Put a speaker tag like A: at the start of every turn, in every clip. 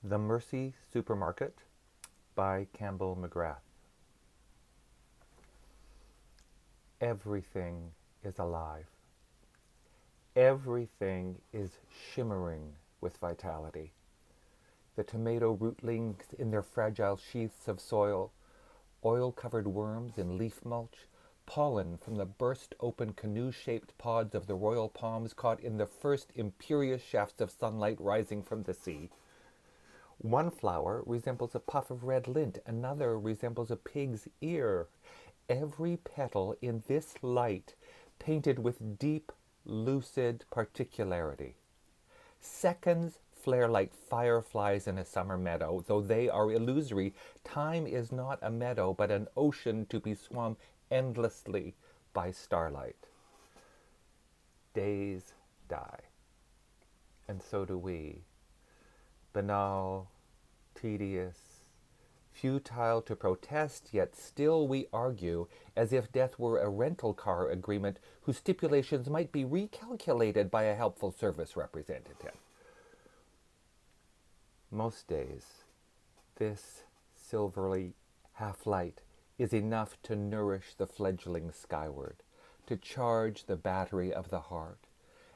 A: The Mercy Supermarket by Campbell McGrath. Everything is alive. Everything is shimmering with vitality. The tomato rootlings in their fragile sheaths of soil, oil-covered worms in leaf mulch, pollen from the burst-open canoe-shaped pods of the royal palms caught in the first imperious shafts of sunlight rising from the sea. One flower resembles a puff of red lint, another resembles a pig's ear. Every petal in this light painted with deep, lucid particularity. Seconds flare like fireflies in a summer meadow. Though they are illusory, time is not a meadow, but an ocean to be swum endlessly by starlight. Days die, and so do we. Banal, tedious, futile to protest, yet still we argue as if death were a rental car agreement whose stipulations might be recalculated by a helpful service representative. Most days, this silvery half-light is enough to nourish the fledgling skyward, to charge the battery of the heart,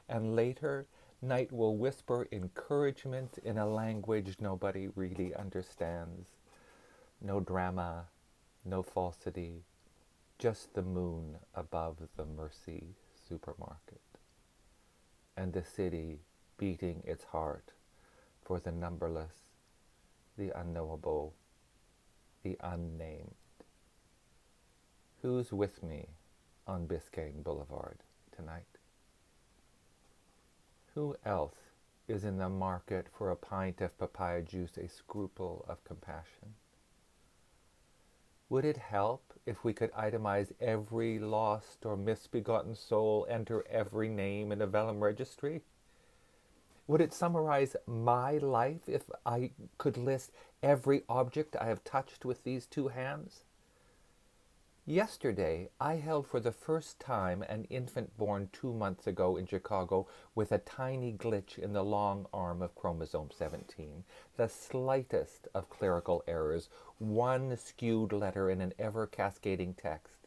A: and later night will whisper encouragement in a language nobody really understands. No drama, no falsity, just the moon above the Mercy Supermarket, and the city beating its heart for the numberless, the unknowable, the unnamed. Who's with me on Biscayne Boulevard tonight? Who else is in the market for a pint of papaya juice, a scruple of compassion? Would it help if we could itemize every lost or misbegotten soul, enter every name in a vellum registry? Would it summarize my life if I could list every object I have touched with these two hands? Yesterday, I held for the first time an infant born 2 months ago in Chicago with a tiny glitch in the long arm of chromosome 17, the slightest of clerical errors, one skewed letter in an ever-cascading text.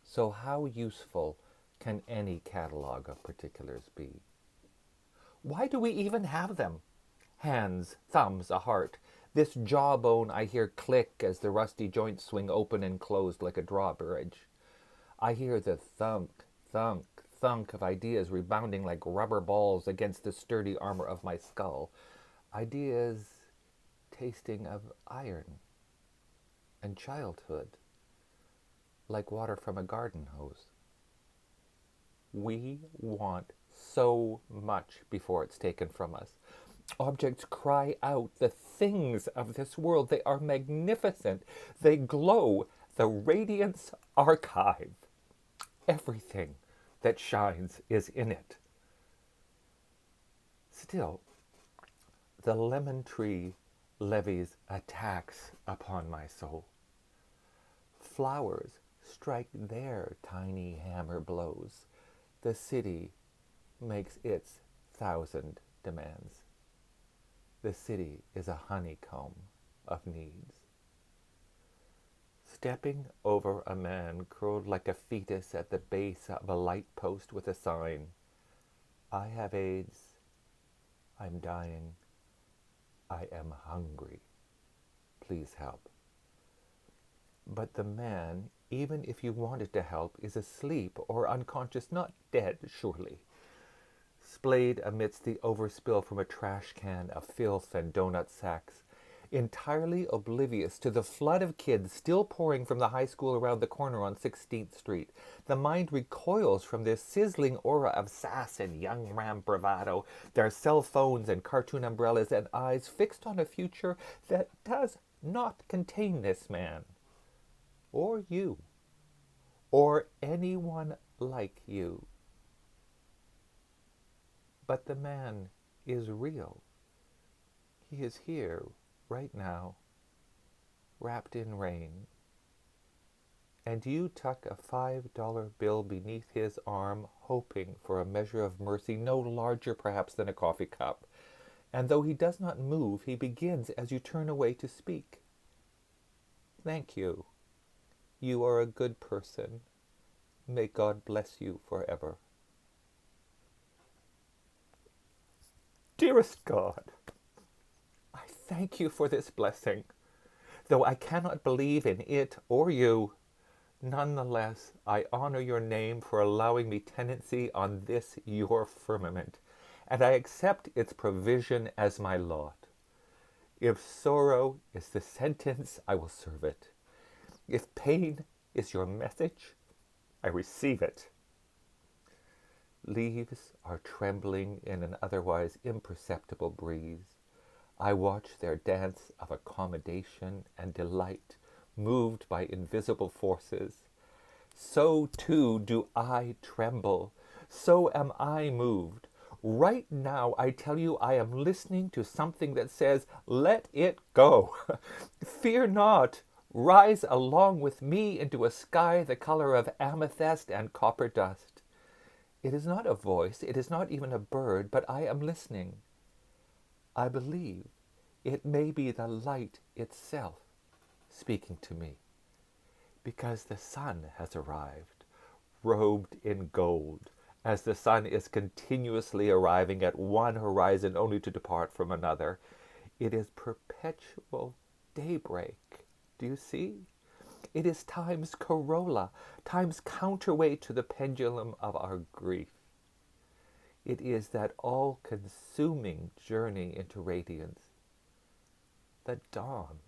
A: So how useful can any catalog of particulars be? Why do we even have them? Hands, thumbs, a heart. This jawbone I hear click as the rusty joints swing open and closed like a drawbridge. I hear the thunk, thunk, thunk of ideas rebounding like rubber balls against the sturdy armor of my skull. Ideas tasting of iron and childhood, like water from a garden hose. We want so much before it's taken from us. Objects cry out, the things of this world. They are magnificent. They glow. The radiance archive. Everything that shines is in it. Still, the lemon tree levies a tax upon my soul. Flowers strike their tiny hammer blows. The city makes its 1,000 demands. The city is a honeycomb of needs. Stepping over a man curled like a fetus at the base of a light post with a sign, I have AIDS, I'm dying, I am hungry, please help. But the man, even if you wanted to help, is asleep or unconscious, not dead, surely. Splayed amidst the overspill from a trash can of filth and donut sacks, entirely oblivious to the flood of kids still pouring from the high school around the corner on 16th Street. The mind recoils from their sizzling aura of sass and young ram bravado, their cell phones and cartoon umbrellas, and eyes fixed on a future that does not contain this man, or you, or anyone like you. But the man is real. He is here, right now, wrapped in rain. And you tuck a $5 bill beneath his arm, hoping for a measure of mercy no larger perhaps than a coffee cup. and though he does not move, he begins as you turn away to speak. Thank you. You are a good person. May God bless you forever. Dearest God, I thank you for this blessing. Though I cannot believe in it or you, nonetheless, I honor your name for allowing me tenancy on this your firmament, and I accept its provision as my lot. If sorrow is the sentence, I will serve it. If pain is your message, I receive it. Leaves are trembling in an otherwise imperceptible breeze. I watch their dance of accommodation and delight, moved by invisible forces. So too do I tremble. So am I moved. Right now, I tell you, I am listening to something that says, let it go. Fear not. Rise along with me into a sky the color of amethyst and copper dust. It is not a voice, it is not even a bird, but I am listening. I believe it may be the light itself speaking to me, because the sun has arrived, robed in gold, as the sun is continuously arriving at one horizon only to depart from another. It is perpetual daybreak. Do you see? It is time's corolla, time's counterweight to the pendulum of our grief. It is that all-consuming journey into radiance. The dawn